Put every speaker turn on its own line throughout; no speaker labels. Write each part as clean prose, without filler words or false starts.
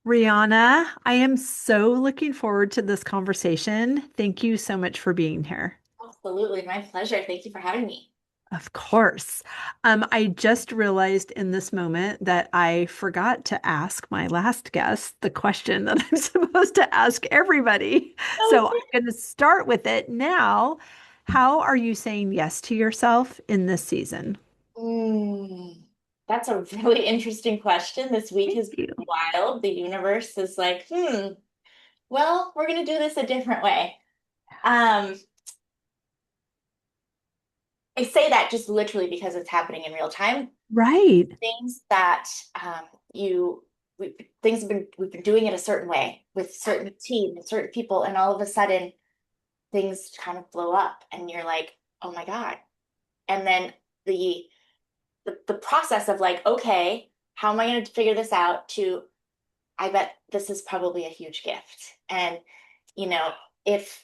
Rihanna, I am so looking forward to this conversation. Thank you so much for being here.
Absolutely, my pleasure. Thank you for having me.
Of course. I just realized in this moment that I forgot to ask my last guest the question that I'm supposed to ask everybody. So I'm going to start with it now. How are you saying yes to yourself in this season?
Mm, that's a really interesting question. This week
Thank
has
you.
been wild. The universe is like, well, we're going to do this a different way. Um, I say that just literally because it's happening in real time.
Right.
Things that you things have been we've been doing it a certain way with certain team and certain people, and all of a sudden things kind of blow up, and you're like, oh my God. And then the the process of like, okay, how am I going to figure this out? To I bet this is probably a huge gift. And you know, if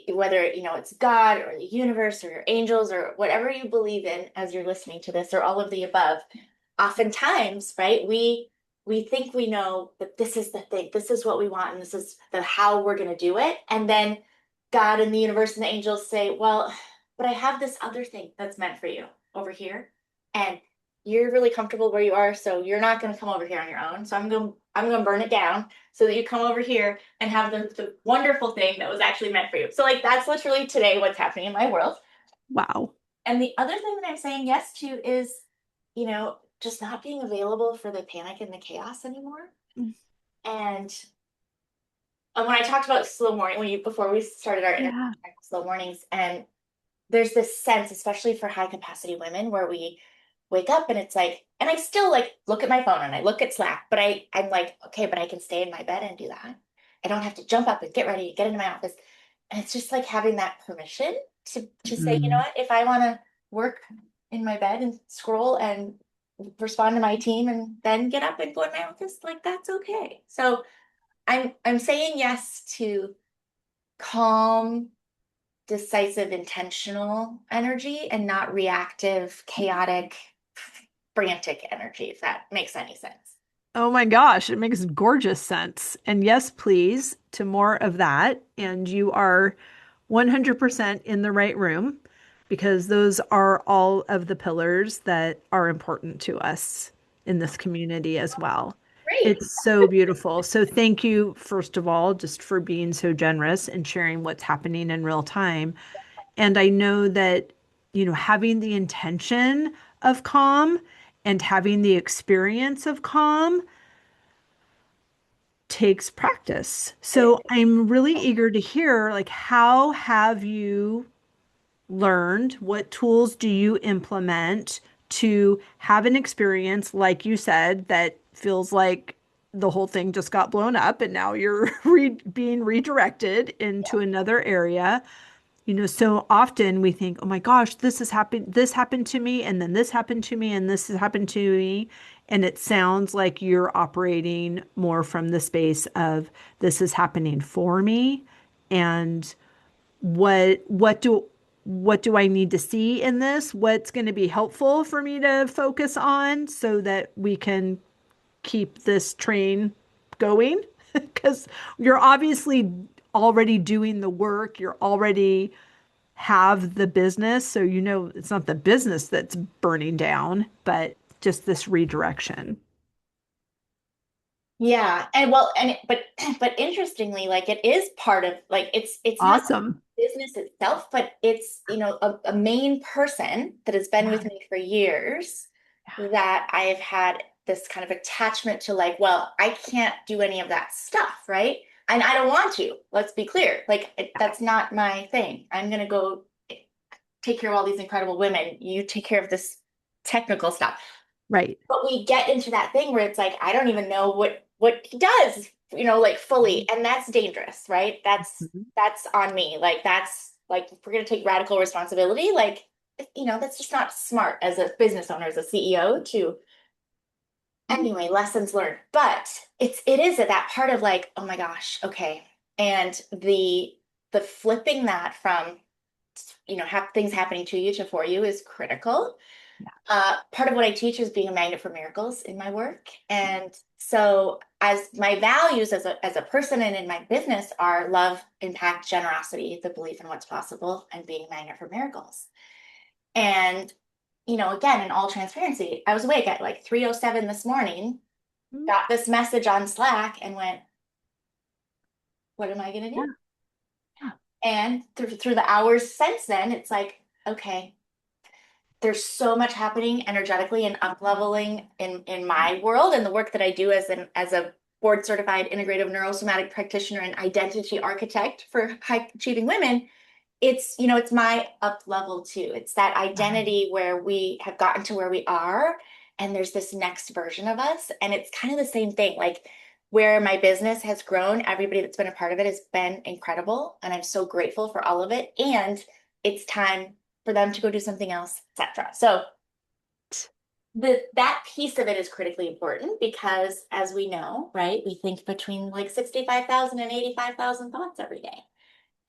whether it's God or the universe or your angels or whatever you believe in as you're listening to this or all of the above, oftentimes, right, we think we know that this is the thing, this is what we want, and this is the how we're going to do it. And then God and the universe and the angels say, well, but I have this other thing that's meant for you over here. And you're really comfortable where you are, so you're not going to come over here on your own. So I'm going to burn it down so that you come over here and have the wonderful thing that was actually meant for you. So like that's literally today what's happening in my world.
Wow.
And the other thing that I'm saying yes to is, just not being available for the panic and the chaos anymore. And when I talked about slow morning, before we started our interview,
Yeah.
slow mornings, and there's this sense, especially for high capacity women, where we wake up and it's like, and I still like look at my phone and I look at Slack, but I'm like, okay, but I can stay in my bed and do that. I don't have to jump up and get ready and get into my office. And it's just like having that permission to say, you know
Mm.
what, if I want to work in my bed and scroll and respond to my team and then get up and go in my office, like that's okay. So I'm saying yes to calm, decisive, intentional energy and not reactive, chaotic, frantic energy, if that makes any sense.
Oh my gosh, it makes gorgeous sense. And yes, please, to more of that. And you are 100% in the right room because those are all of the pillars that are important to us in this community as well.
Great.
It's so beautiful. So thank you, first of all, just for being so generous and sharing what's happening in real time. And I know that, having the intention of calm and having the experience of calm takes practice. So I'm really eager to hear, like, how have you learned? What tools do you implement to have an experience, like you said, that feels like the whole thing just got blown up and now you're being redirected into another area? So often we think, oh my gosh, this happened to me, and then this happened to me, and this has happened to me. And it sounds like you're operating more from the space of this is happening for me. And what what do what do I need to see in this? What's going to be helpful for me to focus on so that we can keep this train going? Because you're obviously already doing the work, you're already have the business. So, it's not the business that's burning down, but just this redirection.
Yeah. And well, but interestingly, like it is part of like it's not
Awesome.
business itself, but it's, a main person that has been
Yeah.
with me for years
Yeah.
that I've had this kind of attachment to like, well, I can't do any of that stuff, right? And I don't want to. Let's be clear. Like that's not my thing. I'm gonna go take care of all these incredible women. You take care of this technical stuff.
Right.
But we get into that thing where it's like, I don't even know what he does, like fully. And that's dangerous, right?
Mhm.
That's on me. Like that's like if we're gonna take radical responsibility, like, that's just not smart as a business owner, as a CEO to anyway, lessons learned. But it is at that part of like, oh my gosh, okay. And the flipping that from things happening to you to for you is critical. Part of what I teach is being a magnet for miracles in my work. And so as my values as a person and in my business are love, impact, generosity, the belief in what's possible, and being a magnet for miracles. And, again, in all transparency, I was awake at like 3:07 this morning,
Mm,
got this message on Slack and went, what am I going to
yeah,
do?
yeah,
And through the hours since then, it's like, okay, there's so much happening energetically and up leveling in my world and the work that I do as a board certified integrative neurosomatic practitioner and identity architect for high achieving women. It's my up level too. It's that
right,
identity where we have gotten to where we are and there's this next version of us. And it's kind of the same thing. Like where my business has grown, everybody that's been a part of it has been incredible. And I'm so grateful for all of it. And it's time for them to go do something else, etc. So that piece of it is critically important because as we know, right, we think between like 65,000 and 85,000 thoughts every day.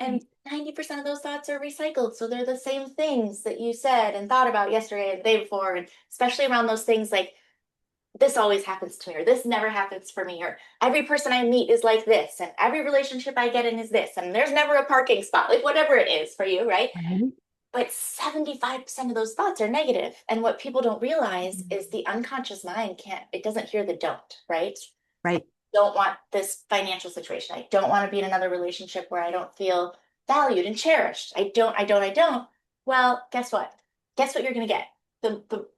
And
right,
90% of those thoughts are recycled. So they're the same things that you said and thought about yesterday and the day before, and especially around those things like this always happens to me, or this never happens for me, or every person I meet is like this, and every relationship I get in is this, and there's never a parking spot, like whatever it is for you, right?
right,
But 75% of those thoughts are negative. And what people don't realize is the unconscious mind it doesn't hear the don't, right?
right,
Don't want this financial situation. I don't want to be in another relationship where I don't feel valued and cherished. I don't. Well, guess what? Guess what you're gonna get? The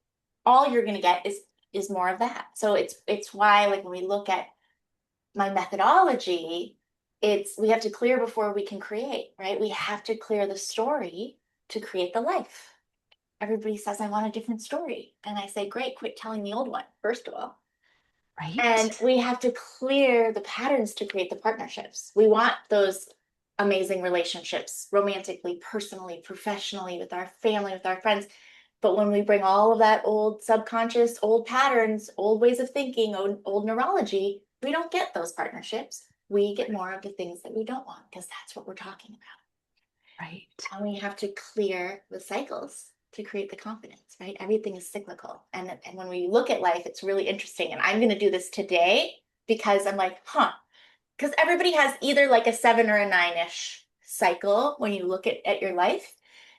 all you're gonna get is more of that. So it's why like when we look at my methodology, it's we have to clear before we can create, right? We have to clear the story to create the life. Everybody says I want a different story. And I say, great, quit telling the old one, first of all.
right,
And we have to clear the patterns to create the partnerships. We want those amazing relationships, romantically, personally, professionally, with our family, with our friends. But when we bring all of that old subconscious, old patterns, old ways of thinking, old neurology, we don't get those partnerships. We get more of the things that we don't want because that's what we're talking about.
right.
And we have to clear the cycles to create the confidence, right? Everything is cyclical. And when we look at life, it's really interesting. And I'm going to do this today because I'm like, huh, because everybody has either like a 7 or a 9-ish cycle when you look at your life.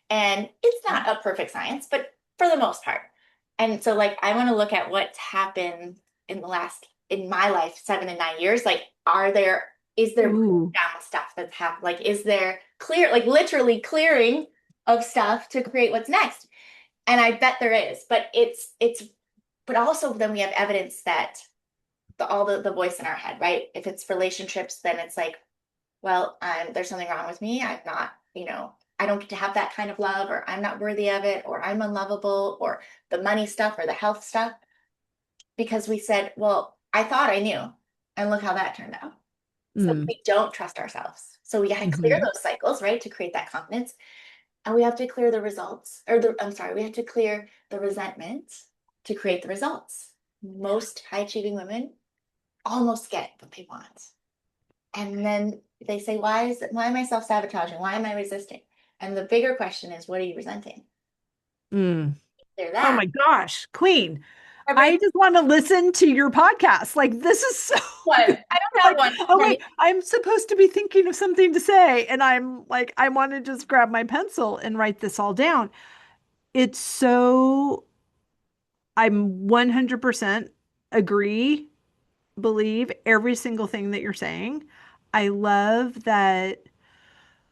And it's not a perfect science, but for the most part. And so like I want to look at what's happened in my life, 7 and 9 years. Like, is there
Ooh,
breakdown stuff that's happened? Like, is there like literally clearing of stuff to create what's next? And I bet there is, but but also then we have evidence that the voice in our head, right? If it's relationships, then it's like, well, there's something wrong with me. I'm not, I don't get to have that kind of love, or I'm not worthy of it, or I'm unlovable, or the money stuff or the health stuff. Because we said, well, I thought I knew, and look how that turned out. So
mm,
we don't trust ourselves. So we got to clear
hmm,
those cycles, right, to create that confidence. And we have to clear the results, I'm sorry, we have to clear the resentment to create the results. Most high achieving women almost get what they want. And then they say, why am I self-sabotaging? Why am I resisting? And the bigger question is, what are you resenting?
mm.
They're
Oh
that.
my gosh, Queen. I
Every
just want to listen to your podcast. Like, this is so
one.
good.
I don't have
Like,
one.
oh wait, I'm supposed to be thinking of something to say. And I'm like, I want to just grab my pencil and write this all down. It's so, I'm 100% agree, believe every single thing that you're saying. I love that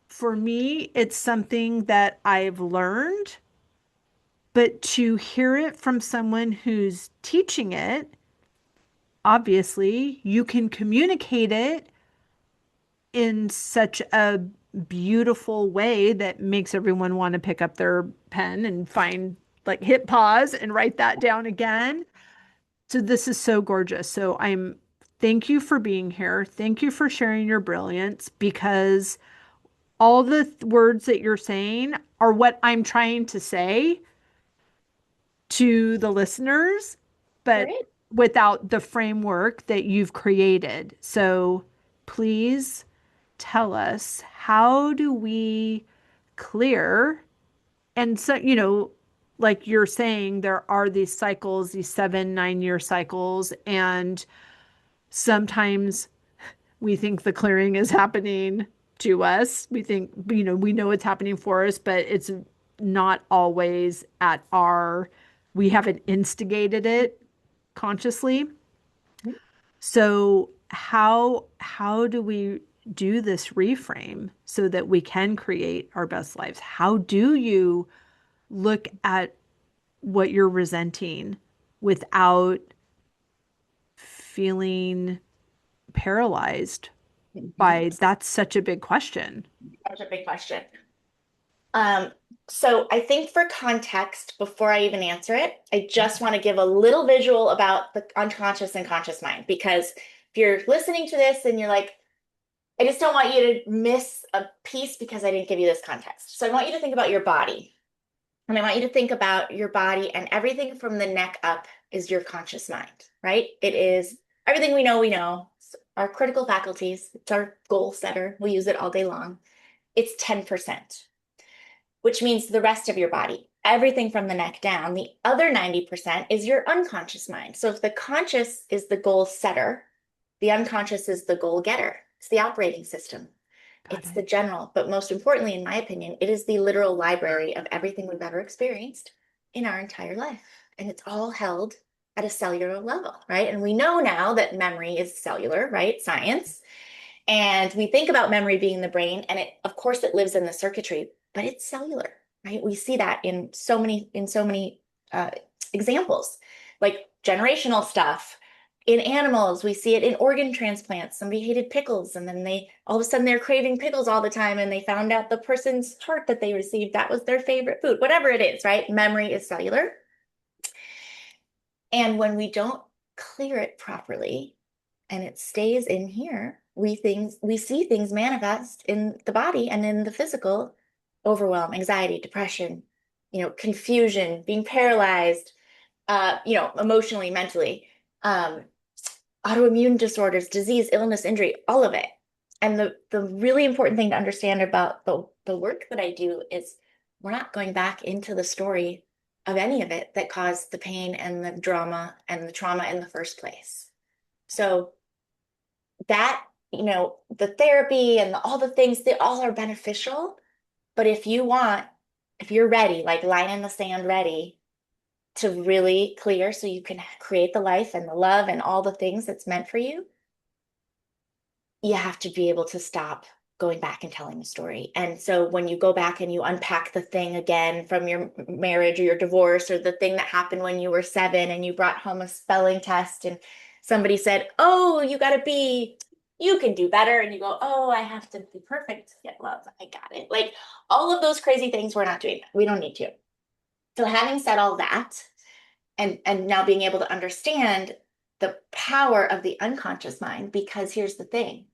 for me, it's something that I've learned, but to hear it from someone who's teaching it, obviously, you can communicate it in such a beautiful way that makes everyone want to pick up their pen and find, like, hit pause and write that down again. So, this is so gorgeous. Thank you for being here. Thank you for sharing your brilliance because all the words that you're saying are what I'm trying to say to the listeners, but
Great.
without the framework that you've created. So please tell us, how do we clear? And so, like you're saying, there are these cycles, these 7, 9 year cycles, and sometimes we think the clearing is happening to us. We think, we know it's happening for us, but it's not always we haven't instigated it consciously. So how do we do this reframe so that we can create our best lives? How do you look at what you're resenting without feeling paralyzed
Mhm.
by that's such a big question.
Such a big question. Um, so I think for context, before I even answer it, I just want to give a little visual about the unconscious and conscious mind, because if you're listening to this and you're like, I just don't want you to miss a piece because I didn't give you this context. So I want you to think about your body. And I want you to think about your body, and everything from the neck up is your conscious mind, right? It is everything we know. It's our critical faculties. It's our goal setter. We use it all day long. It's 10%, which means the rest of your body, everything from the neck down. The other 90% is your unconscious mind. So if the conscious is the goal setter, the unconscious is the goal getter. It's the operating system.
Got
It's
it.
the general, but most importantly, in my opinion, it is the literal library of everything we've ever experienced in our entire life. And it's all held at a cellular level, right? And we know now that memory is cellular, right? Science. And we think about memory being in the brain, and of course, it lives in the circuitry, but it's cellular, right? We see that in so many uh, examples, like generational stuff. In animals, we see it in organ transplants. Somebody hated pickles, and then they all of a sudden they're craving pickles all the time, and they found out the person's heart that they received, that was their favorite food. Whatever it is, right? Memory is cellular. And when we don't clear it properly, and it stays in here, we see things manifest in the body and in the physical: overwhelm, anxiety, depression, confusion, being paralyzed, emotionally, mentally, um, autoimmune disorders, disease, illness, injury, all of it. And the really important thing to understand about the work that I do is we're not going back into the story of any of it that caused the pain and the drama and the trauma in the first place. So that, the therapy and all the things, they all are beneficial. But if you're ready, like line in the sand ready to really clear so you can create the life and the love and all the things that's meant for you, you have to be able to stop going back and telling the story. And so when you go back and you unpack the thing again from your marriage or your divorce, or the thing that happened when you were 7 and you brought home a spelling test and somebody said, "Oh, you can do better." And you go, "Oh, I have to be perfect to get love. I got it." Like all of those crazy things, we're not doing that. We don't need to. So having said all that, and now being able to understand the power of the unconscious mind, because here's the thing: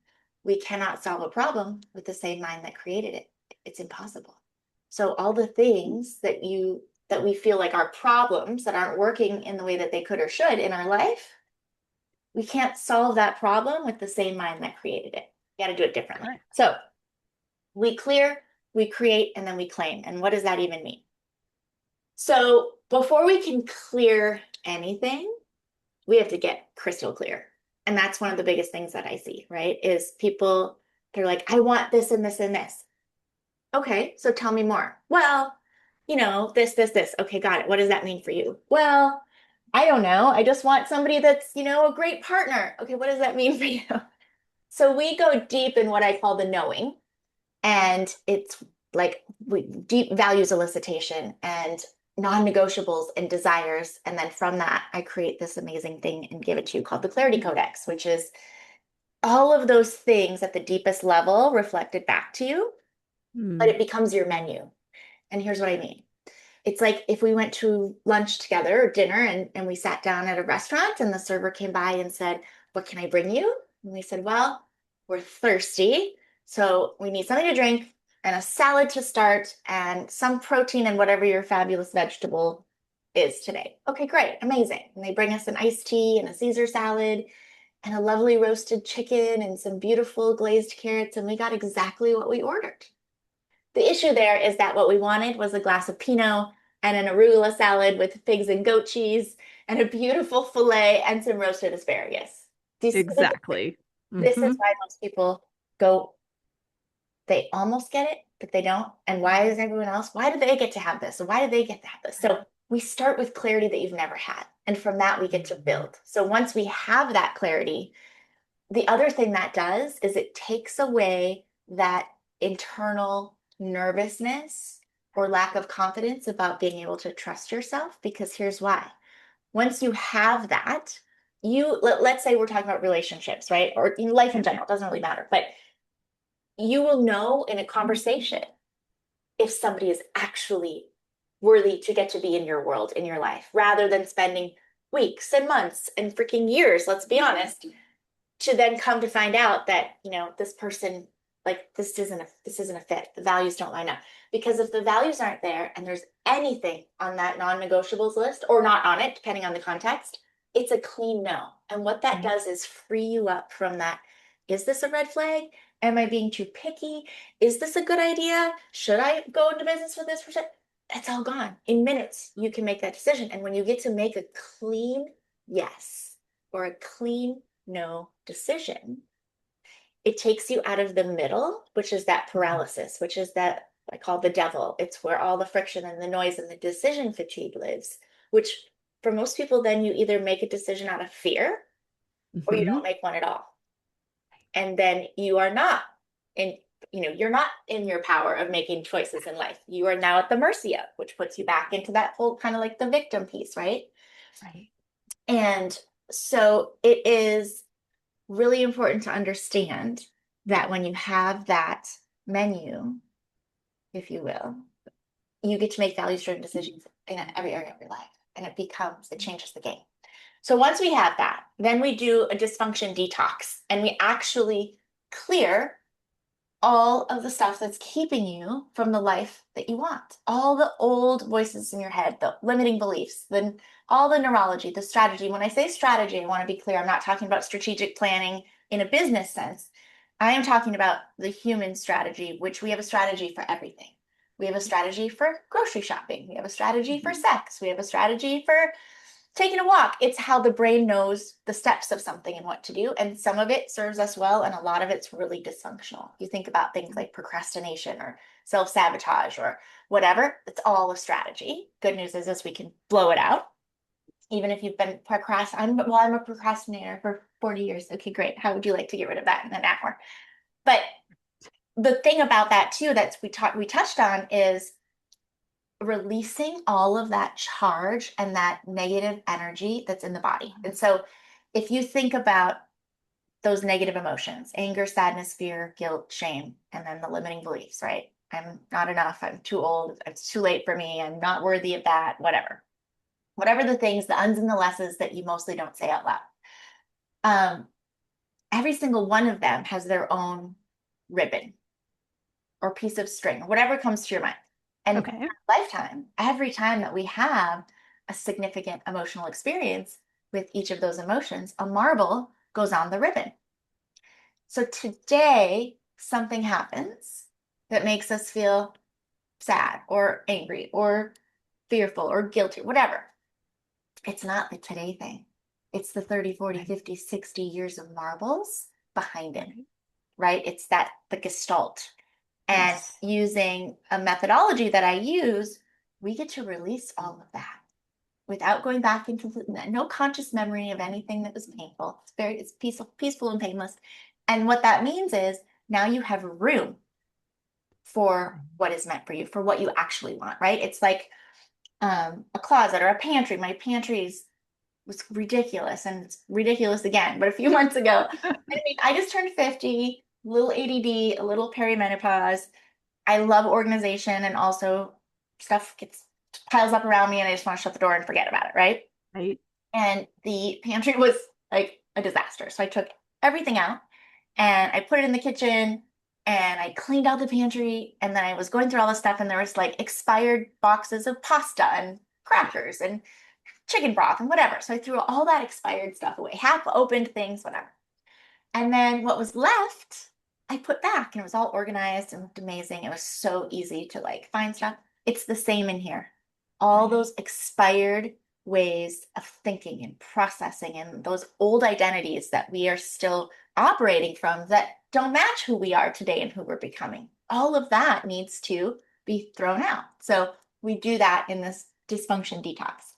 we cannot solve a problem with the same mind that created it. It's impossible. So all the things that we feel like are problems that aren't working in the way that they could or should in our life, we can't solve that problem with the same mind that created it. We got to do it differently.
Correct.
So we clear, we create, and then we claim. And what does that even mean? So before we can clear anything, we have to get crystal clear. And that's one of the biggest things that I see, right? Is people, they're like, "I want this and this and this." Okay, so tell me more. Well, this. Okay, got it. What does that mean for you? Well, I don't know. I just want somebody that's, a great partner. Okay, what does that mean for you? So we go deep in what I call the knowing. And it's like deep values elicitation and non-negotiables and desires. And then from that, I create this amazing thing and give it to you called the Clarity Codex, which is all of those things at the deepest level reflected back to you, but
Hmm.
it becomes your menu. And here's what I mean. It's like if we went to lunch together or dinner, and we sat down at a restaurant and the server came by and said, "What can I bring you?" And we said, "Well, we're thirsty, so we need something to drink and a salad to start and some protein and whatever your fabulous vegetable is today." Okay, great, amazing. And they bring us an iced tea and a Caesar salad and a lovely roasted chicken and some beautiful glazed carrots, and we got exactly what we ordered. The issue there is that what we wanted was a glass of Pinot and an arugula salad with figs and goat cheese and a beautiful filet and some roasted asparagus. Do you see the difference?
Exactly.
This is
Hmm.
why most people go, they almost get it, but they don't. And why is everyone else? Why do they get to have this? Why do they get to have this? So we start with clarity that you've never had. And from that, we get to build. So once we have that clarity, the other thing that does is it takes away that internal nervousness or lack of confidence about being able to trust yourself. Because here's why. Once you have that, let's say we're talking about relationships, right? Or in life in
Okay.
general, it doesn't really matter, but you will know in a conversation if somebody is actually worthy to get to be in your world, in your life, rather than spending weeks and months and freaking years, let's be honest, to then come to find out that, this person, like, this isn't a fit. The values don't line up. Because if the values aren't there and there's anything on that non-negotiables list or not on it, depending on the context, it's a clean no. And what that
Right.
does is free you up from that. Is this a red flag? Am I being too picky? Is this a good idea? Should I go into business with this person? It's all gone. In minutes, you can make that decision. And when you get to make a clean yes or a clean no decision, it takes you out of the middle, which is that paralysis, which is that I call the devil. It's where all the friction and the noise and the decision fatigue lives, which for most people, then you either make a decision out of fear or you
Hmm.
don't make one at all. And then you are not in, you're not in your power of making choices in life. You are now at the mercy of, which puts you back into that whole kind of like the victim piece, right?
Right.
And so it is really important to understand that when you have that menu, if you will, you get to make values-driven decisions in every area of your life. And it changes the game. So once we have that, then we do a dysfunction detox and we actually clear all of the stuff that's keeping you from the life that you want. All the old voices in your head, the limiting beliefs, then all the neurology, the strategy. When I say strategy, I want to be clear. I'm not talking about strategic planning in a business sense. I am talking about the human strategy, which we have a strategy for everything. We have a strategy for grocery shopping. We have a strategy for
Mhm.
sex. We have a strategy for taking a walk. It's how the brain knows the steps of something and what to do. And some of it serves us well, and a lot of it's really dysfunctional. You think about things like procrastination or self sabotage or whatever, it's all a strategy. Good news is we can blow it out. Even if you've been I'm a procrastinator for 40 years. Okay, great. How would you like to get rid of that in an hour? But the thing about that too we touched on is releasing all of that charge and that negative energy that's in the body. And so if you think about those negative emotions, anger, sadness, fear, guilt, shame, and then the limiting beliefs, right? I'm not enough. I'm too old. It's too late for me. I'm not worthy of that, whatever. Whatever the things, the uns and the lesses that you mostly don't say out loud. Um, every single one of them has their own ribbon or piece of string, whatever comes to your mind. And in
Okay.
our lifetime, every time that we have a significant emotional experience with each of those emotions, a marble goes on the ribbon. So today, something happens that makes us feel sad or angry or fearful or guilty, whatever. It's not the today thing. It's the 30, 40,
Right.
50, 60 years of marbles behind it,
Right.
right? It's that the gestalt. And
Yes.
using a methodology that I use, we get to release all of that without going back into no conscious memory of anything that was painful. It's peaceful and painless. And what that means is now you have room for what is meant for you, for what you actually want, right? It's like a closet or a pantry. My pantry was ridiculous and it's ridiculous again. But a few months ago, I just turned 50, a little ADD, a little perimenopause. I love organization and also stuff gets piles up around me and I just want to shut the door and forget about it, right?
Right.
And the pantry was like a disaster. So I took everything out and I put it in the kitchen and I cleaned out the pantry and then I was going through all this stuff and there was like expired boxes of pasta and crackers and chicken broth and whatever. So I threw all that expired stuff away, half opened things, whatever. And then what was left, I put back and it was all organized and looked amazing. It was so easy to like find stuff. It's the same in here. all
Right.
those expired ways of thinking and processing and those old identities that we are still operating from that don't match who we are today and who we're becoming. All of that needs to be thrown out. So we do that in this dysfunction detox.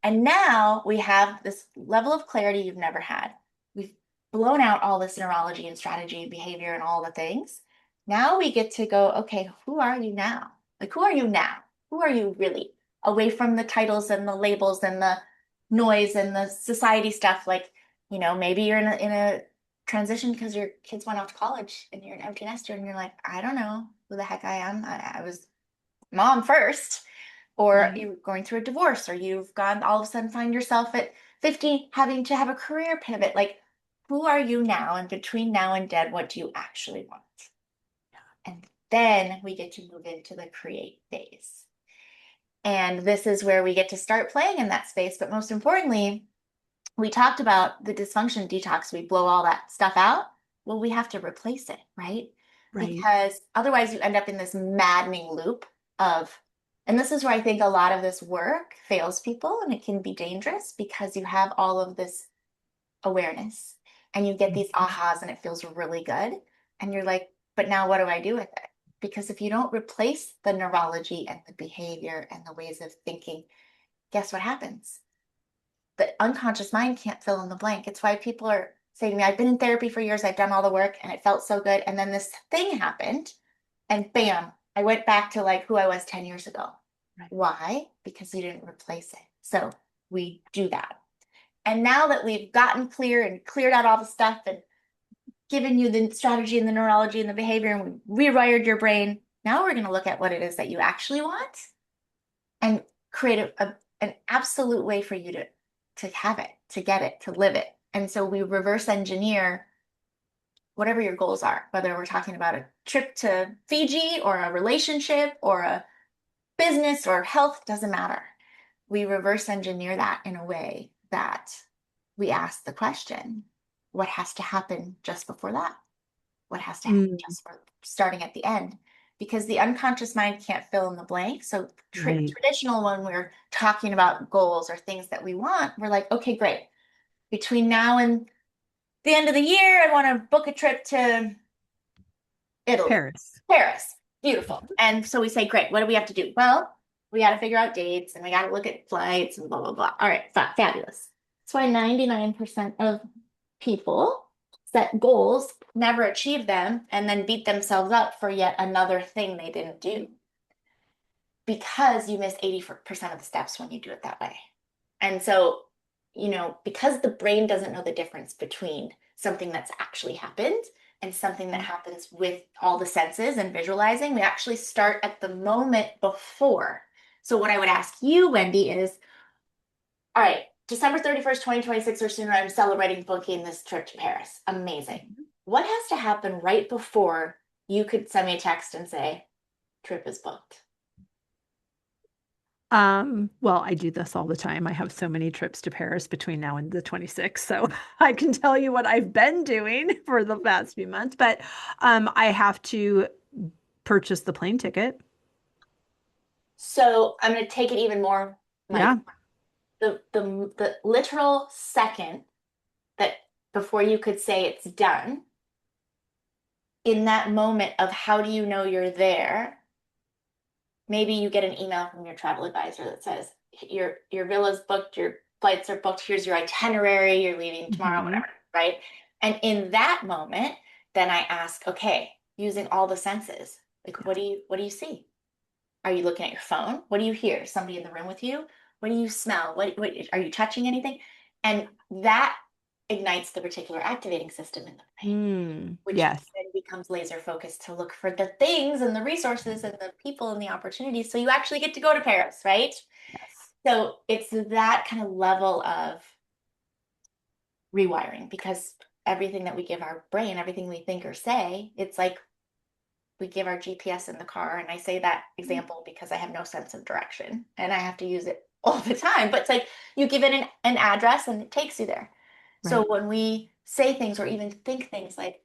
And now we have this level of clarity you've never had. We've blown out all this neurology and strategy and behavior and all the things. Now we get to go, okay, who are you now? Like, who are you now? Who are you really? Away from the titles and the labels and the noise and the society stuff. Like, maybe you're in a transition because your kids went off to college and you're an empty nester and you're like, I don't know who the heck I am. I was mom first, or
Right.
you're going through a divorce, or you've gone all of a sudden find yourself at 50 having to have a career pivot. Like, who are you now? And between now and dead, what do you actually want? And then we get to move into the create phase. And this is where we get to start playing in that space. But most importantly, we talked about the dysfunction detox. We blow all that stuff out. Well, we have to replace it, right?
Right.
Because otherwise you end up in this maddening loop of, and this is where I think a lot of this work fails people and it can be dangerous because you have all of this awareness and you get these
Mhm.
ahas and it feels really good. And you're like, but now what do I do with it? Because if you don't replace the neurology and the behavior and the ways of thinking, guess what happens? The unconscious mind can't fill in the blank. It's why people are saying to me, I've been in therapy for years, I've done all the work, and it felt so good. And then this thing happened, and bam, I went back to like who I was 10 years ago.
Right.
Why? Because you didn't replace it. So we do that. And now that we've gotten clear and cleared out all the stuff and given you the strategy and the neurology and the behavior, and we rewired your brain, now we're going to look at what it is that you actually want and create an absolute way for you to have it, to get it, to live it. And so we reverse engineer whatever your goals are, whether we're talking about a trip to Fiji or a relationship or a business or health, doesn't matter. We reverse engineer that in a way that we ask the question, what has to happen just before that? What has to happen
Mm,
just for starting at the end? Because the unconscious mind can't fill in the blank. So
right.
traditional when we're talking about goals or things that we want, we're like, okay, great. Between now and the end of the year, I want to book a trip to Italy,
Paris.
Paris. Beautiful. And so we say, great, what do we have to do? Well, we got to figure out dates and we got to look at flights and blah, blah, blah. All right, fabulous. That's why 99% of people set goals, never achieve them, and then beat themselves up for yet another thing they didn't do because you miss 80% of the steps when you do it that way. And so, because the brain doesn't know the difference between something that's actually happened and something that happens with all the senses and visualizing, we actually start at the moment before. So, what I would ask you, Wendy, is all right, December 31st, 2026 or sooner, I'm celebrating booking this trip to Paris. Amazing. What has to happen right before you could send me a text and say, trip is booked?
Well, I do this all the time. I have so many trips to Paris between now and the 26th. So I can tell you what I've been doing for the past few months, but I have to purchase the plane ticket.
So, I'm going to take it even more
Yeah.
like the literal second that before you could say it's done, in that moment of how do you know you're there, maybe you get an email from your travel advisor that says your villa's booked, your flights are booked, here's your itinerary, you're leaving tomorrow,
Hmm.
whatever, right? And in that moment, then I ask, okay, using all the senses, like
Yeah.
what do you see? Are you looking at your phone? What do you hear? Somebody in the room with you? What do you smell? What are you touching anything? And that ignites the reticular activating system in the brain, which
Yes.
then becomes laser focused to look for the things and the resources and the people and the opportunities. So you actually get to go to Paris, right?
Yes.
So it's that kind of level of rewiring because everything that we give our brain, everything we think or say, it's like we give our GPS in the car. And I say that example because I have no sense of direction and I have to use it all the time. But it's like you give it an address and it takes you there. So
Right.
when we say things or even think things like,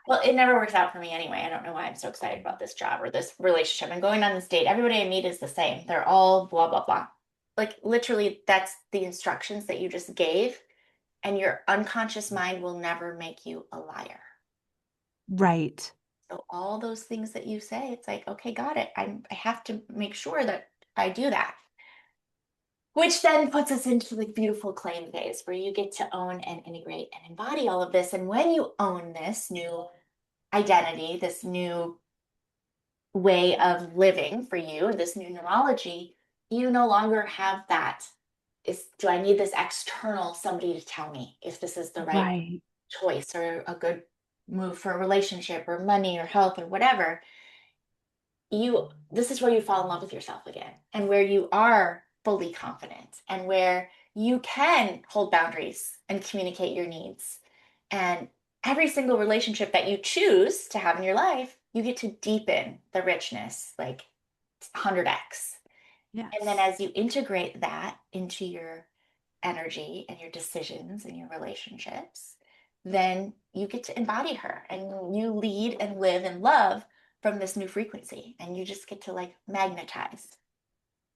Well, it never works out for me anyway. I don't know why I'm so excited about this job or this relationship. I'm going on this date. Everybody I meet is the same. They're all blah, blah, blah. Like literally, that's the instructions that you just gave, and your unconscious mind will never make you a liar.
Right.
So all those things that you say, it's like, okay, got it. I have to make sure that I do that. Which then puts us into the beautiful claim phase where you get to own and integrate and embody all of this. And when you own this new identity, this new way of living for you, this new neurology, you no longer have that. Do I need this external somebody to tell me if this is the right
Right.
choice or a good move for a relationship or money or health or whatever? This is where you fall in love with yourself again and where you are fully confident and where you can hold boundaries and communicate your needs. And every single relationship that you choose to have in your life, you get to deepen the richness like 100x. And then
Yes.
as you integrate that into your energy and your decisions and your relationships, then you get to embody her and you lead and live and love from this new frequency. And you just get to like magnetize.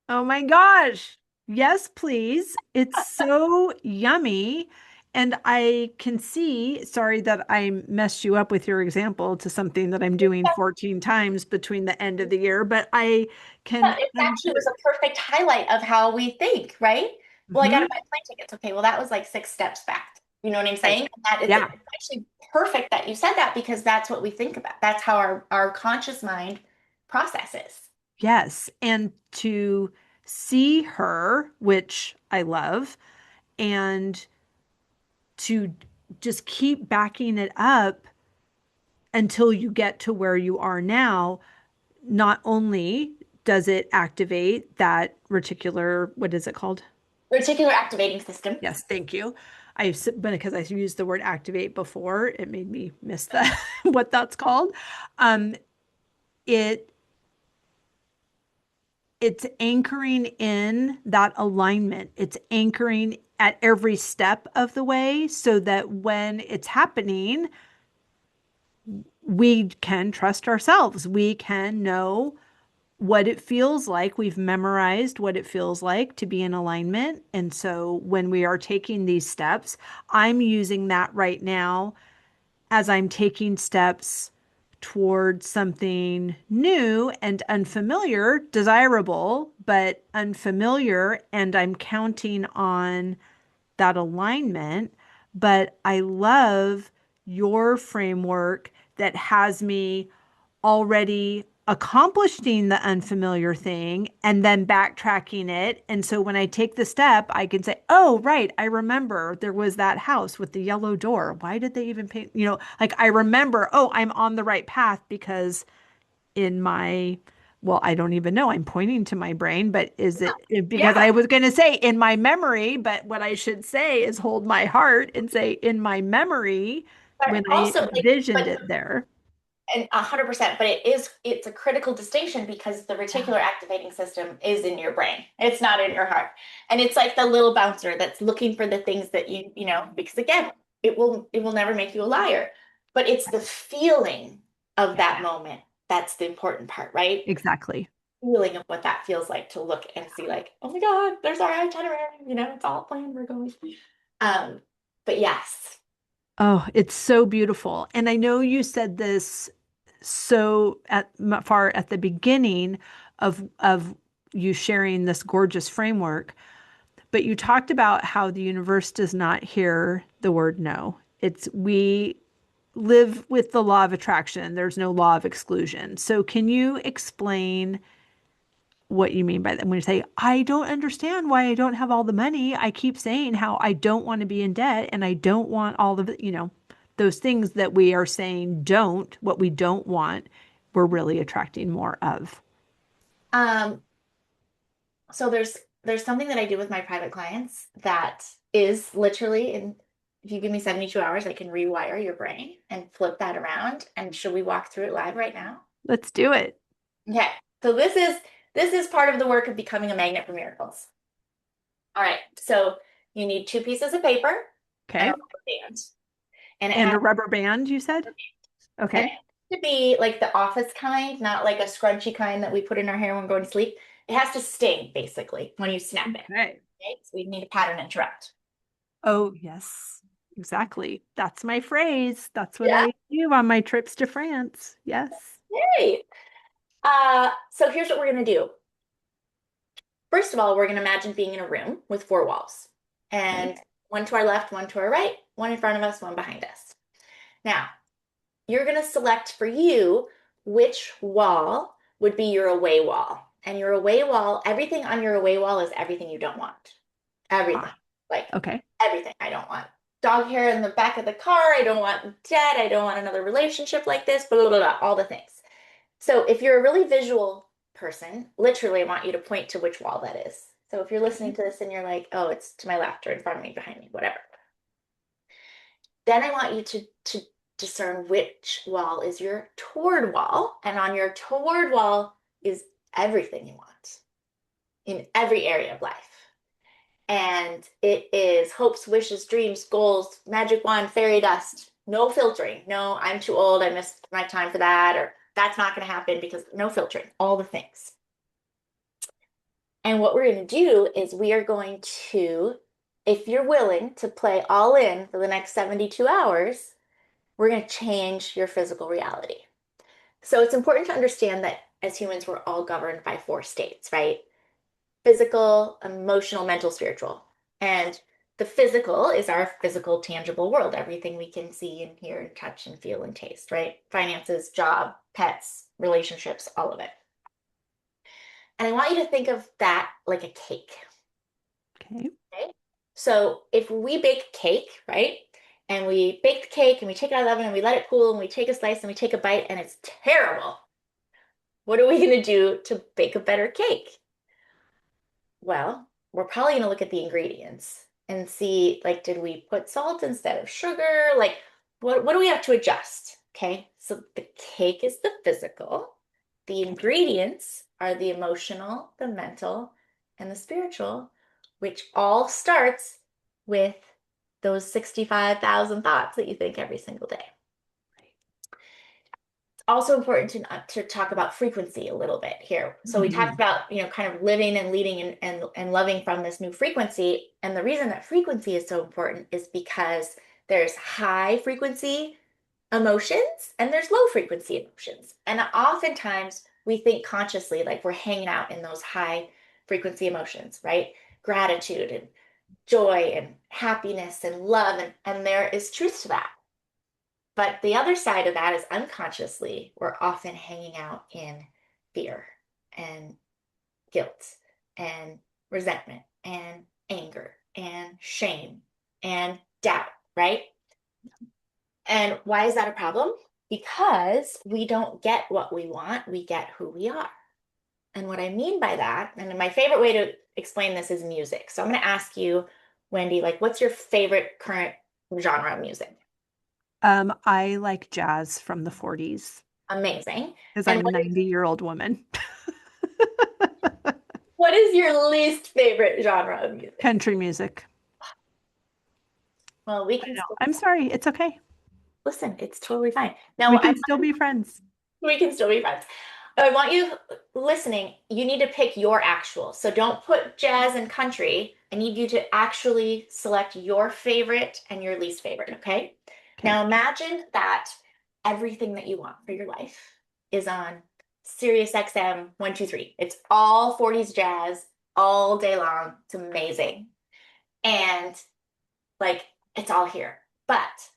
Oh my gosh. Yes, please. It's so yummy. And I can see, sorry that I messed you up with your example to something that I'm doing 14 times between the end of the year, but I
Yeah,
can
it actually was
under,
a perfect highlight of how we think, right? Well, I got to
Mhm.
buy plane tickets. Okay, well, that was like 6 steps back. You know what I'm
Right.
saying? And that
Yeah.
it's actually perfect that you said that because that's what we think about. That's how our conscious mind processes.
Yes. And to see her, which I love, and to just keep backing it up until you get to where you are now, not only does it activate that reticular, what is it called?
Reticular activating system.
Yes, thank you. But because I used the word activate before, it made me miss the what that's called. Um, it it's anchoring in that alignment. It's anchoring at every step of the way so that when it's happening, we can trust ourselves. We can know what it feels like. We've memorized what it feels like to be in alignment. And so when we are taking these steps, I'm using that right now as I'm taking steps toward something new and unfamiliar, desirable, but unfamiliar. And I'm counting on that alignment. But I love your framework that has me already accomplishing the unfamiliar thing and then backtracking it. And so when I take the step, I can say, oh, right, I remember there was that house with the yellow door. Why did they even paint? Like I remember, oh, I'm on the right path because in my, well, I don't even know. I'm pointing to my brain, but is it because
Yeah,
I was going to say in my memory, but what I should say is hold my heart and say in my memory
but
when I
also like,
envisioned
but
it there.
and 100%, but it's a critical distinction because the reticular activating system is in your brain. It's not in your heart. And it's like the little bouncer that's looking for the things that because again, it will never make you a liar. But it's the feeling of
Yeah,
that moment that's the important part, right?
exactly.
Feeling of what that feels like to look and see like, oh my God, there's our itinerary, it's all planned, we're going. Um, but yes.
Oh, it's so beautiful. And I know you said this so far at the beginning of you sharing this gorgeous framework, but you talked about how the universe does not hear the word no. It's we live with the law of attraction. There's no law of exclusion. So can you explain what you mean by that when you say, I don't understand why I don't have all the money? I keep saying how I don't want to be in debt and I don't want all of it, those things that we are saying don't, what we don't want, we're really attracting more of.
Um, So there's something that I do with my private clients that is literally in if you give me 72 hours, I can rewire your brain and flip that around. And should we walk through it live right now?
Let's do it.
Okay. So this is part of the work of becoming a magnet for miracles. All right. So you need 2 pieces of paper and a
Okay.
rubber band. And it
And
has
a rubber band, you said?
And it
Okay.
has to be like the office kind, not like a scrunchy kind that we put in our hair when we're going to sleep. It has to sting, basically, when you snap it.
Okay.
Okay? So we need a pattern interrupt.
Oh, yes, exactly. That's my phrase. That's what
Yeah.
I do on my trips to France. Yes.
Hey. So here's what we're gonna do. First of all, we're gonna imagine being in a room with four walls.
Okay.
And one to our left, one to our right, one in front of us, one behind us. Now, you're going to select for you which wall would be your away wall. And your away wall, everything on your away wall is everything you don't want. Everything.
Ah,
Like
okay.
everything I don't want. Dog hair in the back of the car. I don't want debt. I don't want another relationship like this. Blah, blah, blah, blah, all the things. So if you're a really visual person, literally I want you to point to which wall that is. So if you're listening
Okay.
to this and you're like, oh, it's to my left or in front of me, behind me, whatever. Then I want you to discern which wall is your toward wall. And on your toward wall is everything you want in every area of life. And it is hopes, wishes, dreams, goals, magic wand, fairy dust, no filtering. No, I'm too old. I missed my time for that. Or that's not going to happen because no filtering, all the things. And what we're going to do is we are going to, if you're willing to play all in for the next 72 hours, we're going to change your physical reality. So it's important to understand that as humans, we're all governed by four states, right? Physical, emotional, mental, spiritual. And the physical is our physical, tangible world, everything we can see and hear and touch and feel and taste, right? Finances, job, pets, relationships, all of it. And I want you to think of that like a cake.
Okay.
Okay. So if we bake a cake, right? And we bake the cake and we take it out of the oven and we let it cool and we take a slice and we take a bite and it's terrible. What are we going to do to bake a better cake? Well, we're probably going to look at the ingredients and see, like, did we put salt instead of sugar? Like, what do we have to adjust? Okay. So the cake is the physical. The
Okay.
ingredients are the emotional, the mental, and the spiritual, which all starts with those 65,000 thoughts that you think every single day. Also important to talk about frequency a little bit here. So we talked
Mhm.
about, kind of living and leading and loving from this new frequency. And the reason that frequency is so important is because there's high frequency emotions and there's low frequency emotions. And oftentimes we think consciously like we're hanging out in those high frequency emotions, right? Gratitude and joy and happiness and love. And there is truth to that. But the other side of that is unconsciously, we're often hanging out in fear and guilt and resentment and anger and shame and doubt, right? And why is that a problem? Because we don't get what we want, we get who we are. And what I mean by that, and my favorite way to explain this is music. So I'm going to ask you, Wendy, like, what's your favorite current genre of music?
I like jazz from the 40s
Amazing.
because
And
I'm a 90-year-old woman.
what is your least favorite genre of music?
Country music.
Well, we
I
can
know.
still
I'm sorry. It's okay.
listen. It's totally fine.
We
Now,
can still be friends.
we can still be friends. I want you listening. You need to pick your actual. So don't put jazz and country. I need you to actually select your favorite and your least favorite. Okay.
Okay.
Now imagine that everything that you want for your life is on Sirius XM 123. It's all 40s jazz all day long. It's amazing. And like it's all here. But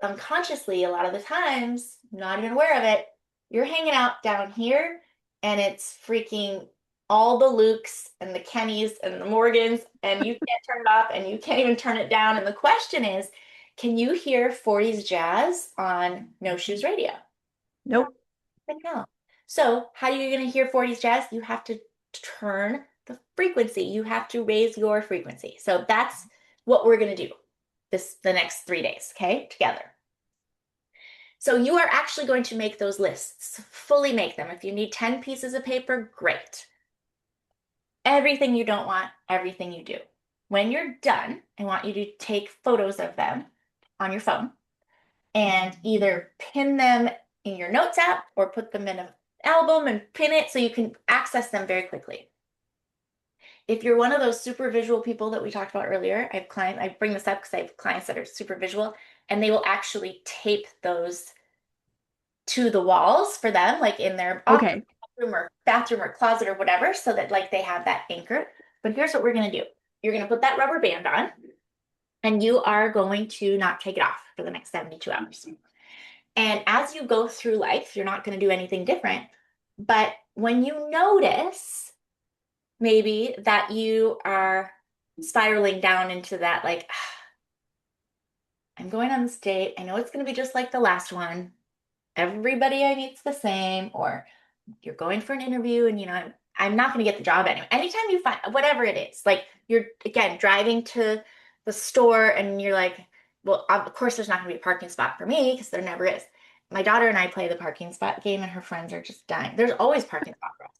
unconsciously, a lot of the times, not even aware of it, you're hanging out down here and it's freaking all the Lukes and the Kennys and the Morgans, and you can't turn it off and you can't even turn it down. And the question is, can you hear 40s jazz on No Shoes Radio? No,
Nope.
no. So, how are you going to hear 40s jazz? You have to turn the frequency. You have to raise your frequency. So that's what we're going to do the next 3 days, okay? Together. So you are actually going to make those lists, fully make them. If you need 10 pieces of paper, great. Everything you don't want, everything you do. When you're done, I want you to take photos of them on your phone and either pin them in your notes app or put them in an album and pin it so you can access them very quickly. If you're one of those super visual people that we talked about earlier, I bring this up because I have clients that are super visual and they will actually tape those to the walls for them, like in their office
Okay.
room or bathroom or closet or whatever, so that like they have that anchor. But here's what we're gonna do. You're gonna put that rubber band on and you are going to not take it off for the next 72 hours. And as you go through life, you're not going to do anything different. But when you notice maybe that you are spiraling down into that, like, I'm going on this date. I know it's going to be just like the last one. Everybody I meet's the same, or you're going for an interview and I'm not going to get the job anyway. Anytime you find whatever it is, like you're again driving to the store and you're like, well, of course there's not going to be a parking spot for me because there never is. My daughter and I play the parking spot game and her friends are just dying. There's always parking spot for us.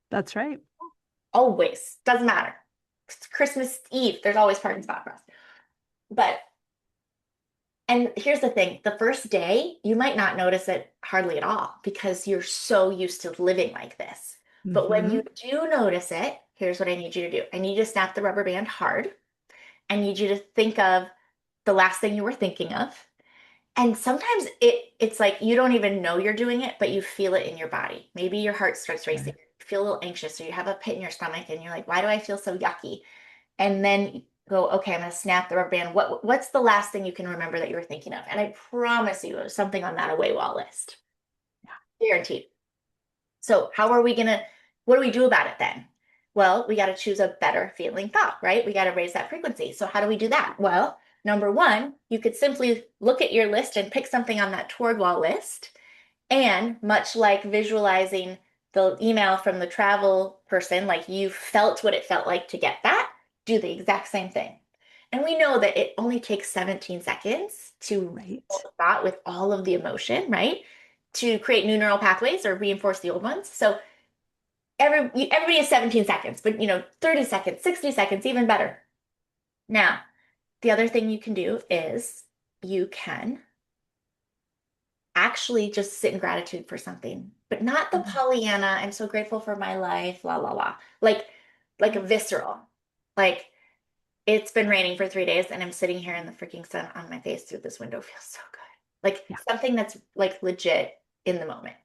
That's right.
Always. Doesn't matter. It's Christmas Eve, there's always parking spot for us. But and here's the thing, the first day, you might not notice it hardly at all because you're so used to living like this. But when
Hmm.
you do notice it, here's what I need you to do. I need you to snap the rubber band hard. I need you to think of the last thing you were thinking of. And sometimes it's like you don't even know you're doing it, but you feel it in your body. Maybe your heart starts racing.
Sure.
You feel a little anxious, or you have a pit in your stomach, and you're like, why do I feel so yucky? And then go, okay, I'm going to snap the rubber band. What's the last thing you can remember that you were thinking of? And I promise you, it was something on that away wall list. Guaranteed. So what do we do about it then? Well, we got to choose a better feeling thought, right? We got to raise that frequency. So how do we do that? Well, number one, you could simply look at your list and pick something on that toward wall list. And much like visualizing the email from the travel person, like you felt what it felt like to get that, do the exact same thing. And we know that it only takes 17 seconds to hold
Right.
the thought with all of the emotion, right? To create new neural pathways or reinforce the old ones. So everybody has 17 seconds, but 30 seconds, 60 seconds, even better. Now, the other thing you can do is you can actually just sit in gratitude for something, but not the
Mhm.
Pollyanna, I'm so grateful for my life, la la la. Like a visceral. Like it's been raining for 3 days and I'm sitting here in the freaking sun on my face through this window feels so good. Like
Yeah.
something that's like legit in the moment.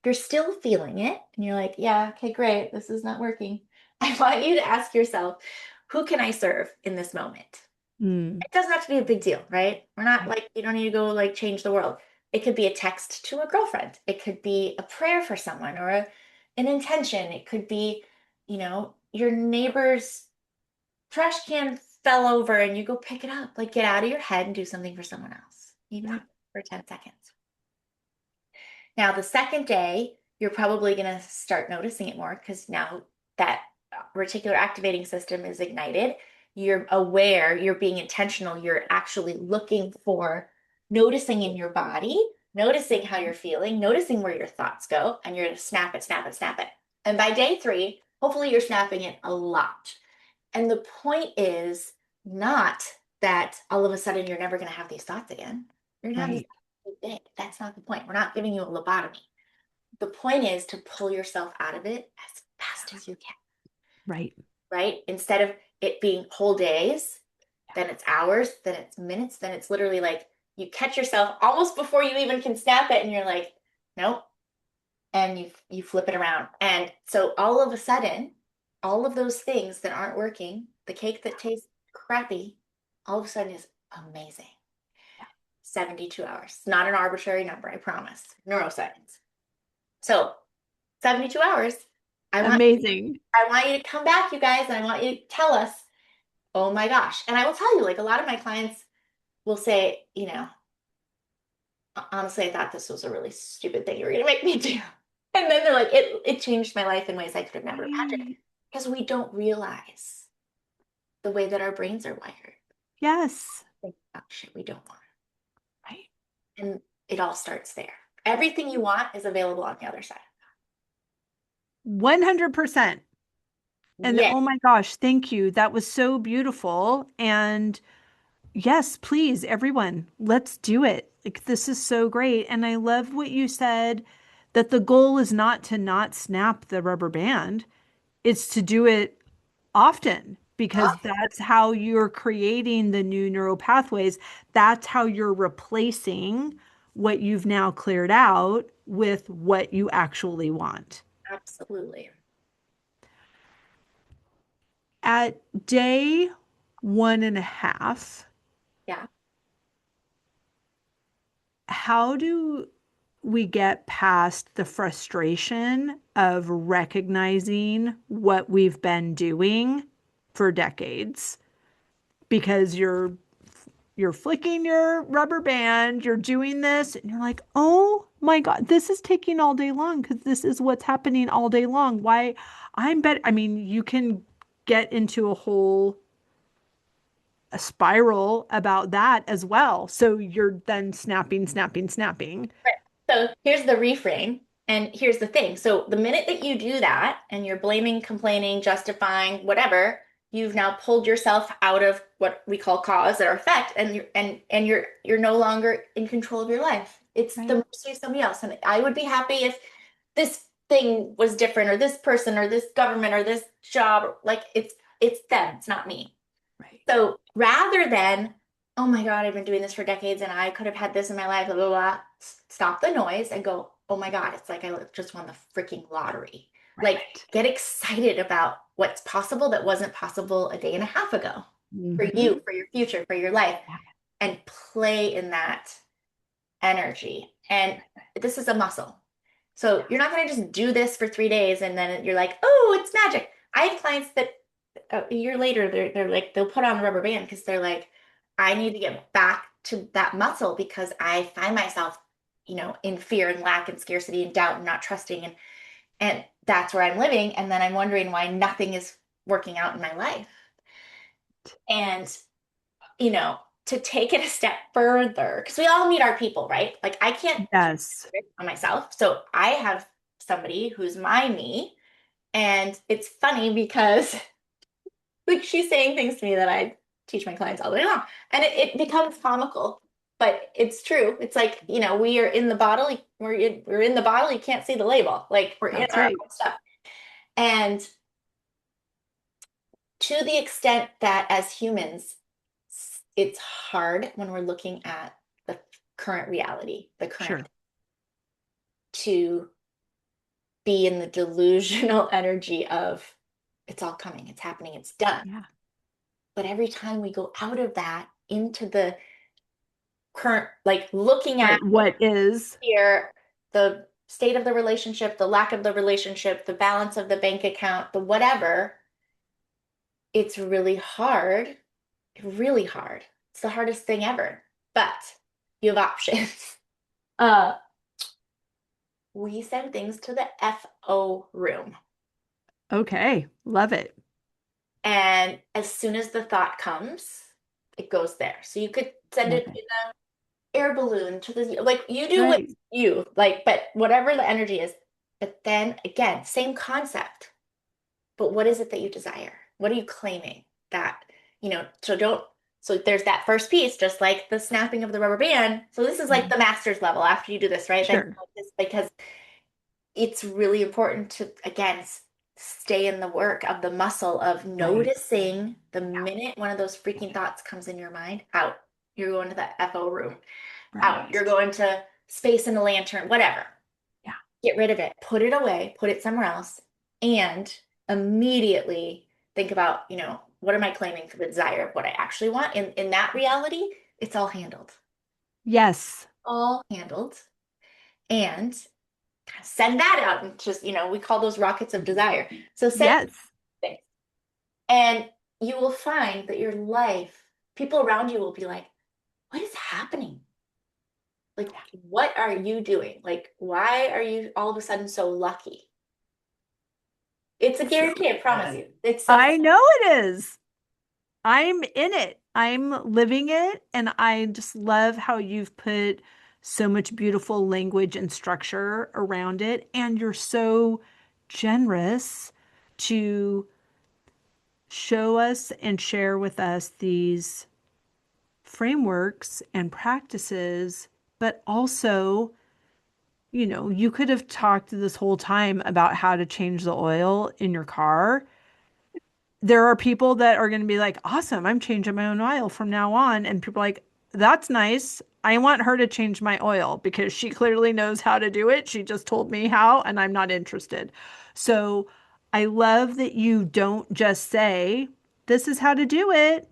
If you're still feeling it and you're like, yeah, okay, great, this is not working. I want you to ask yourself, who can I serve in this moment?
Mm.
It doesn't have to be a big deal, right? We're not
Right.
like, you don't need to go like change the world. It could be a text to a girlfriend. It could be a prayer for someone or an intention. It could be, your neighbor's trash can fell over and you go pick it up. Like get out of your head and do something for someone else, even
Yeah.
if for 10 seconds. Now, the second day, you're probably going to start noticing it more because now that reticular activating system is ignited. You're aware, you're being intentional, you're actually looking for noticing in your body, noticing how you're feeling, noticing where your thoughts go, and you're going to snap it, snap it, snap it. And by day three, hopefully you're snapping it a lot. And the point is not that all of a sudden you're never going to have these thoughts again. You're going to have these
Right.
thoughts every day. That's not the point. We're not giving you a lobotomy. The point is to pull yourself out of it as fast as you can,
Right.
right? Instead of it being whole days, then it's hours, then it's minutes, then it's literally like you catch yourself almost before you even can snap it and you're like, nope. And you flip it around. And so all of a sudden, all of those things that aren't working, the cake that tastes crappy, all of a sudden is amazing. 72 hours. Not an arbitrary number, I promise. Neuroscience. So 72 hours. I want
Amazing.
I want you to come back, you guys, and I want you to tell us, oh my gosh. And I will tell you, like a lot of my clients will say, honestly, I thought this was a really stupid thing you were gonna make me do. And then they're like, it changed my life in ways I could have never imagined.
Right.
Because we don't realize the way that our brains are wired.
Yes.
Think about shit we don't want.
Right.
And it all starts there. Everything you want is available on the other side.
100%. And
Yes.
oh my gosh, thank you. That was so beautiful. And Yes, please, everyone, let's do it. Like, this is so great. And I love what you said that the goal is not to not snap the rubber band, it's to do it often because that's how you're creating the new neural pathways. That's how you're replacing what you've now cleared out with what you actually want.
Absolutely.
At day 1.5,
Yeah.
how do we get past the frustration of recognizing what we've been doing for decades? Because you're flicking your rubber band, you're doing this, and you're like, oh my God, this is taking all day long because this is what's happening all day long. Why I'm better. I mean, you can get into a spiral about that as well. So you're then snapping, snapping, snapping.
Right. So here's the reframe. And here's the thing. So the minute that you do that and you're blaming, complaining, justifying, whatever, you've now pulled yourself out of what we call cause or effect, and you're no longer in control of your life. It's the
Right.
mercy of somebody else. And I would be happy if this thing was different, or this person, or this government, or this job. Like it's them, it's not me.
Right.
So rather than, oh my God, I've been doing this for decades and I could have had this in my life, blah, blah, blah, stop the noise and go, oh my God, it's like I just won the freaking lottery. Like,
Right.
get excited about what's possible that wasn't possible a day and a half ago for
Hmm.
you, for your future, for your life, and play in that energy. And this is a muscle. So you're not going to just do this for 3 days and then you're like, oh, it's magic. I have clients that a year later, they're like, they'll put on a rubber band because they're like, I need to get back to that muscle because I find myself, in fear and lack and scarcity and doubt and not trusting. And that's where I'm living. And then I'm wondering why nothing is working out in my life. And, you know, to take it a step further, because we all meet our people, right? Like I can't
Yes.
on myself. So I have somebody who's my me. And it's funny because like she's saying things to me that I teach my clients all day long. And it becomes comical, but it's true. It's like, we are in the bottle. We're in the bottle. You can't see the label. Like we're in
That's
our
right.
own stuff. And to the extent that as humans, it's hard when we're looking at the current reality, the current
Sure.
to be in the delusional energy of it's all coming, it's happening, it's done.
Yeah.
But every time we go out of that into the current, like looking at
Right. What is?
here, the state of the relationship, the lack of the relationship, the balance of the bank account, the whatever, it's really hard, really hard. It's the hardest thing ever, but you have options. Uh, we send things to the FO room.
Okay. Love it.
And as soon as the thought comes, it goes there. So you could send
Love
it
it.
in an air balloon to the, like you do what
Right.
you like, but whatever the energy is. But then again, same concept. But what is it that you desire? What are you claiming that, so don't, so there's that first piece, just like the snapping of the rubber band. So this is like
Mhm.
the master's level after you do this, right? Then
Sure.
because it's really important to, again, stay in the work of the muscle of
Right.
noticing the
Yeah.
minute one of those freaking thoughts comes in your mind, out. You're going to that FO room, out.
Right.
You're going to space in a lantern, whatever.
Yeah.
Get rid of it, put it away, put it somewhere else, and immediately think about, what am I claiming for the desire of what I actually want? In that reality, it's all handled.
Yes.
All handled. And send that out and just, we call those rockets of desire. So send
Yes.
things. And you will find that your life, people around you will be like, what is happening? Like, what are you doing? Like, why are you all of a sudden so lucky? It's a
So
guarantee, I promise
good.
you. It's so
I know it is. I'm in it. I'm living it. And I just love how you've put so much beautiful language and structure around it. And you're so generous to show us and share with us these frameworks and practices, but also, you could have talked this whole time about how to change the oil in your car. There are people that are going to be like, awesome, I'm changing my own oil from now on. And people are like, that's nice. I want her to change my oil because she clearly knows how to do it. She just told me how, and I'm not interested. So I love that you don't just say, this is how to do it,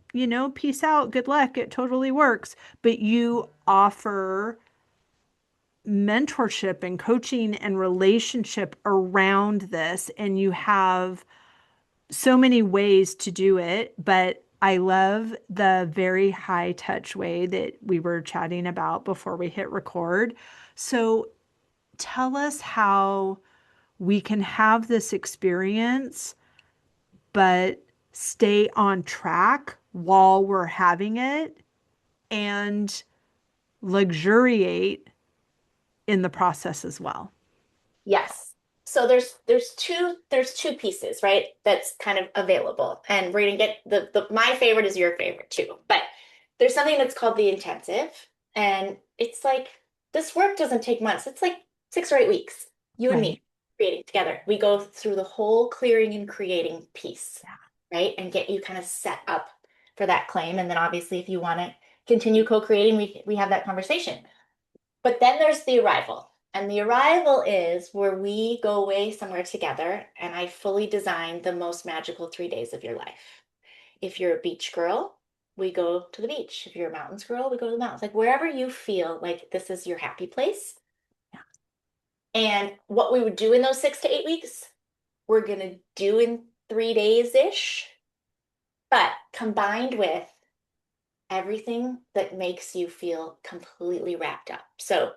peace out, good luck, it totally works. But you offer mentorship and coaching and relationship around this, and you have so many ways to do it, but I love the very high touch way that we were chatting about before we hit record. So tell us how we can have this experience, but stay on track while we're having it and luxuriate in the process as well.
Yes. So there's two pieces, right? That's kind of available. And we're gonna get the my favorite is your favorite too. But there's something that's called the intensive. And it's like this work doesn't take months. It's like 6 or 8 weeks. You and
Right.
me creating together. We go through the whole clearing and creating piece, right? And get you kind of set up for that claim. And then obviously if you want to continue co-creating, we have that conversation. But then there's the arrival. And the arrival is where we go away somewhere together, and I fully design the most magical 3 days of your life. If you're a beach girl, we go to the beach. If you're a mountains girl, we go to the mountains. Like wherever you feel like this is your happy place. And what we would do in those 6 to 8 weeks, we're going to do in 3 days-ish, but combined with everything that makes you feel completely wrapped up. So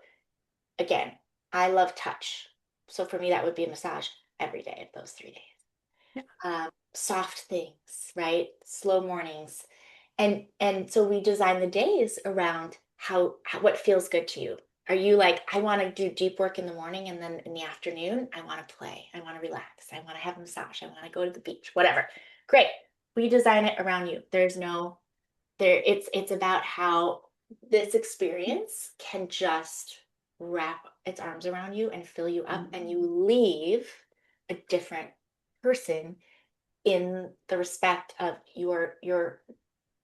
again, I love touch. So for me, that would be a massage every day of those 3 days.
Yeah.
Soft things, right? Slow mornings. And so we design the days around how what feels good to you. Are you like, I want to do deep work in the morning and then in the afternoon, I want to play. I want to relax. I want to have a massage. I want to go to the beach, whatever. Great. We design it around you. There's no there it's about how this experience can just wrap its arms around you and fill you up and you leave a different person in the respect of you're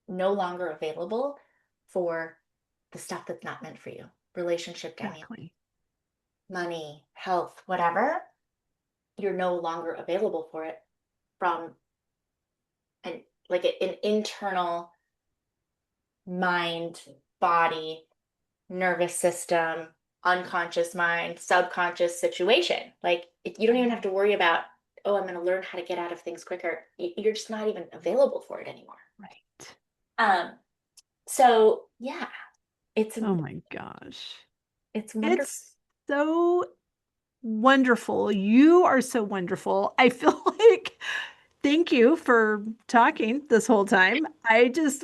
no longer available for the stuff that's not meant for you, relationship dynamic,
Exactly.
money, health, whatever. You're no longer available for it from an an internal mind, body, nervous system, unconscious mind, subconscious situation. Like you don't even have to worry about, oh, I'm going to learn how to get out of things quicker. You're just not even available for it anymore.
Right.
Um, so yeah, it's
Oh my gosh.
it's wonderful.
It's so wonderful. You are so wonderful. I feel like thank you for talking this whole time. I just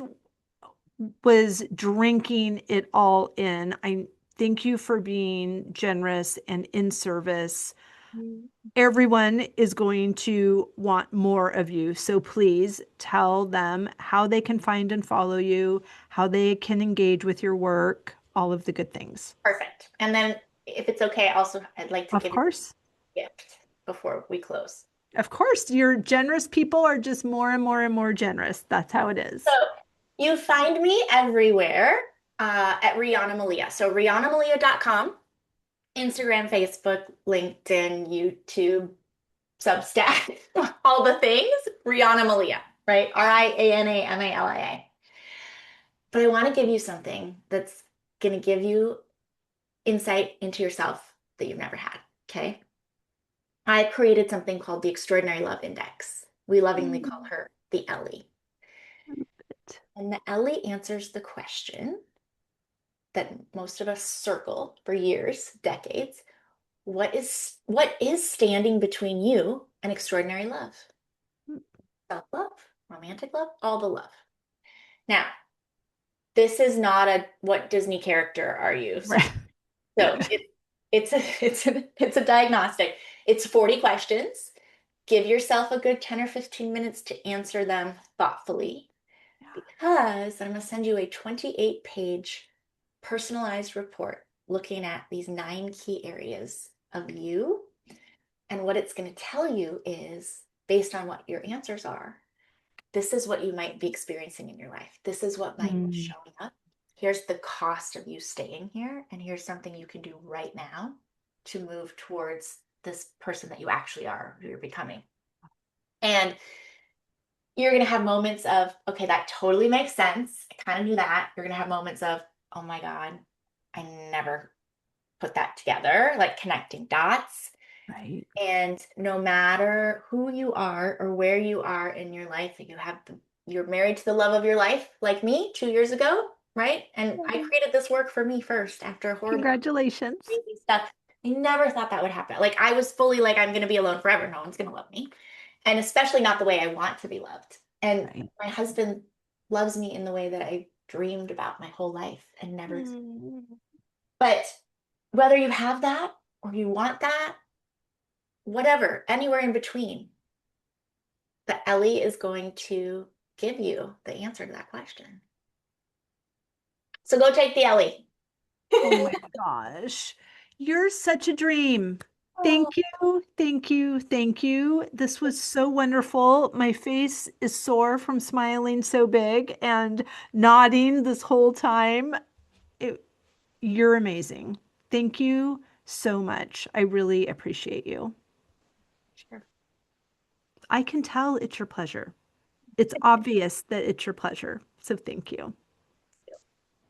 was drinking it all in. I thank you for being generous and in service. Everyone is going to want more of you. So please tell them how they can find and follow you, how they can engage with your work, all of the good things.
Perfect. And then if it's okay, also I'd like to
Of
give you
course.
a gift before we close.
Of course, your generous people are just more and more and more generous. That's how it
So
is.
you find me everywhere at Riana Malia. So rianamalia.com, Instagram, Facebook, LinkedIn, YouTube, Substack, all the things, Riana Malia, right? Riana Malia. But I want to give you something that's going to give you insight into yourself that you've never had. Okay. I created something called the Extraordinary Love Index. We lovingly call
Mm.
her the Ellie. And the Ellie answers the question that most of us circle for years, decades. What is standing between you and extraordinary love? Self-love, romantic love, all the love. Now, this is not a what Disney character are you song.
Right.
So it's a diagnostic. It's 40 questions. Give yourself a good 10 or 15 minutes to answer them thoughtfully. because I'm going to send you a 28-page personalized report looking at these 9 key areas of you. And what it's going to tell you is based on what your answers are, this is what you might be experiencing in your life. This is what might be
Mm,
showing up. Here's the cost of you staying here. And here's something you can do right now to move towards this person that you actually are, who you're becoming. And you're going to have moments of, okay, that totally makes sense. I kind of knew that. You're going to have moments of, oh my God, I never put that together, like connecting dots.
right.
And no matter who you are or where you are in your life, you're married to the love of your life, like me 2 years ago, right? And I
Oh,
created this work for me first after horrible,
congratulations.
crazy stuff. I never thought that would happen. Like I was fully like, I'm going to be alone forever. No one's going to love me. And especially not the way I want to be loved. And
Right.
my husband loves me in the way that I dreamed about my whole life and never.
Mm.
But whether you have that or you want that, whatever, anywhere in between, the Ellie is going to give you the answer to that question. So go take the Ellie.
Oh my gosh. You're such a dream.
Oh,
Thank you. Thank you. Thank you. This was so wonderful. My face is sore from smiling so big and nodding this whole time. It, you're amazing. Thank you so much. I really appreciate you.
sure.
I can tell it's your pleasure. It's obvious that it's your pleasure. So thank you.